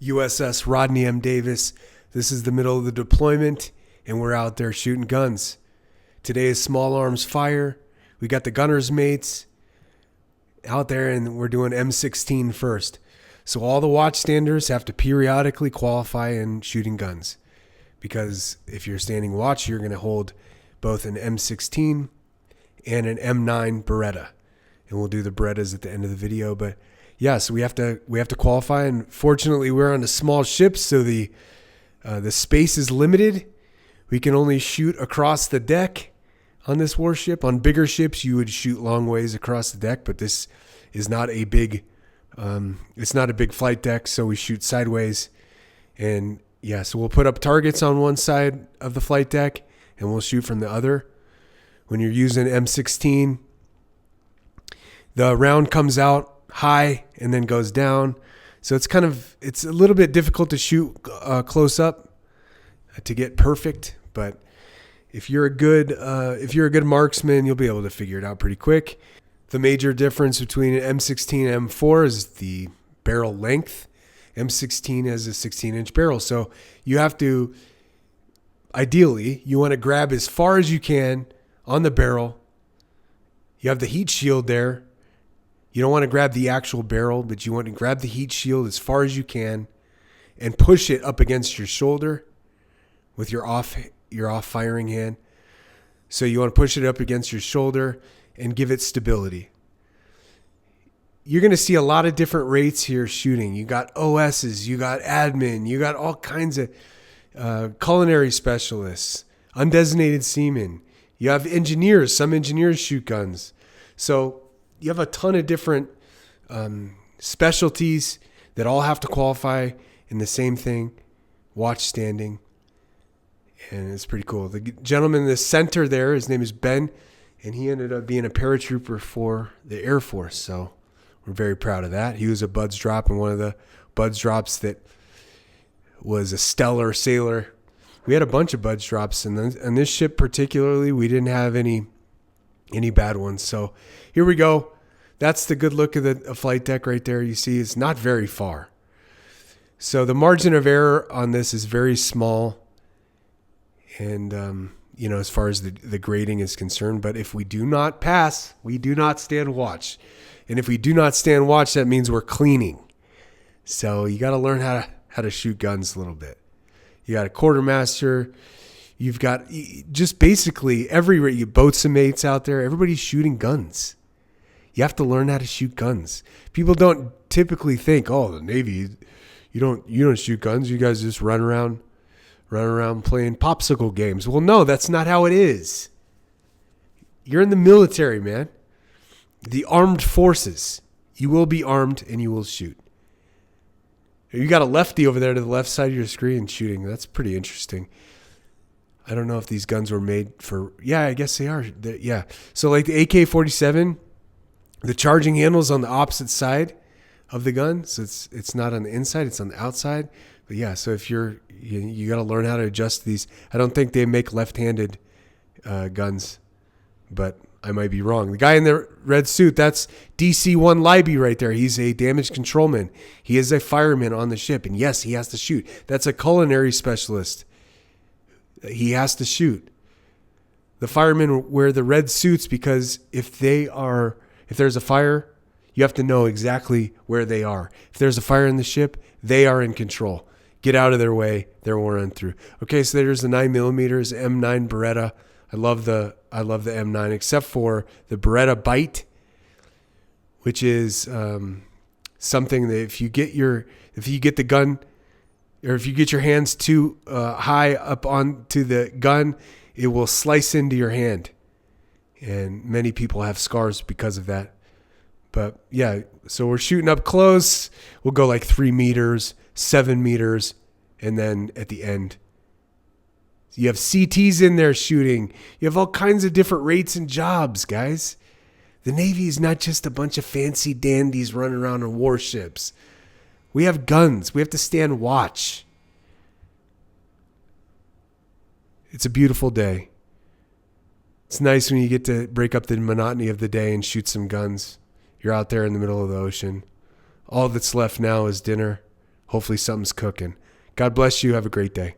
USS Rodney M. Davis. This is the middle of the deployment, and we're out there shooting guns. Today is small arms fire. We got the gunner's mates out there, and we're doing M16 first. So all the watchstanders have to periodically qualify in shooting guns, because if you're standing watch, you're going to hold both an M16 and an M9 Beretta, and we'll do the Berettas at the end of the video. But yeah, so we have to qualify, and fortunately we're on a small ship, so the space is limited. We can only shoot across the deck on this warship. On bigger ships, you would shoot long ways across the deck, but this is not a big it's not a big flight deck, so we shoot sideways. And yeah, so we'll put up targets on one side of the flight deck and we'll shoot from the other. When you're using M16, the round comes out high and then goes down. So it's a little bit difficult to shoot close up to get perfect, but if you're a good marksman, you'll be able to figure it out pretty quick. The major difference between an M16 and M4 is the barrel length. M16 has a 16-inch barrel, so you have to, ideally, you want to grab as far as you can on the barrel. You have the heat shield there. You don't want to grab the actual barrel, but you want to grab the heat shield as far as you can and push it up against your shoulder with your off firing hand. So you want to push it up against your shoulder and give it stability. You're going to see a lot of different rates here shooting. You got OSs, you got admin, you got all kinds of culinary specialists, undesignated seamen. You have engineers. Some engineers shoot guns. So you have a ton of different specialties that all have to qualify in the same thing, watch standing. And it's pretty cool. The gentleman in the center there, his name is Ben, and he ended up being a paratrooper for the Air Force. So we're very proud of that. He was a buds drop, and one of the buds drops that was a stellar sailor. We had a bunch of buds drops, and on this ship particularly, we didn't have any bad ones. So here we go. That's the good look of the flight deck right there. You see it's not very far. So the margin of error on this is very small. And, as far as the grading is concerned, but if we do not pass, we do not stand watch. And if we do not stand watch, that means we're cleaning. So you got to learn how to shoot guns a little bit. You got a quartermaster. You've got just basically every boatswain mates out there. Everybody's shooting guns. You have to learn how to shoot guns. People don't typically think, oh, the Navy, you don't shoot guns. You guys just run around playing popsicle games. Well, no, that's not how it is. You're in the military, man. The armed forces. You will be armed and you will shoot. You got a lefty over there to the left side of your screen shooting. That's pretty interesting. I don't know if these guns were made for... Yeah, I guess they are. Yeah. So like the AK-47, the charging handle's on the opposite side of the gun. So it's not on the inside, it's on the outside. But yeah, so if you got to learn how to adjust these. I don't think they make left-handed guns, but I might be wrong. The guy in the red suit, that's DC-1 Libby right there. He's a damage controlman. He is a fireman on the ship, and yes, he has to shoot. That's a culinary specialist. He has to shoot. The firemen wear the red suits because if there's a fire, you have to know exactly where they are. If there's a fire in the ship, they are in control. Get out of their way. They won't run through. Okay, so there's the 9mm M9 Beretta. I love the M9, except for the Beretta Bite, which is something that if you get the gun, or if you get your hands too high up onto the gun, it will slice into your hand, and many people have scars because of that. But yeah, so we're shooting up close. We'll go like 3 meters, 7 meters, and then at the end, you have CTs in there shooting. You have all kinds of different rates and jobs, guys. The Navy is not just a bunch of fancy dandies running around on warships. We have guns. We have to stand watch. It's a beautiful day. It's nice when you get to break up the monotony of the day and shoot some guns. You're out there in the middle of the ocean. All that's left now is dinner. Hopefully something's cooking. God bless you. Have a great day.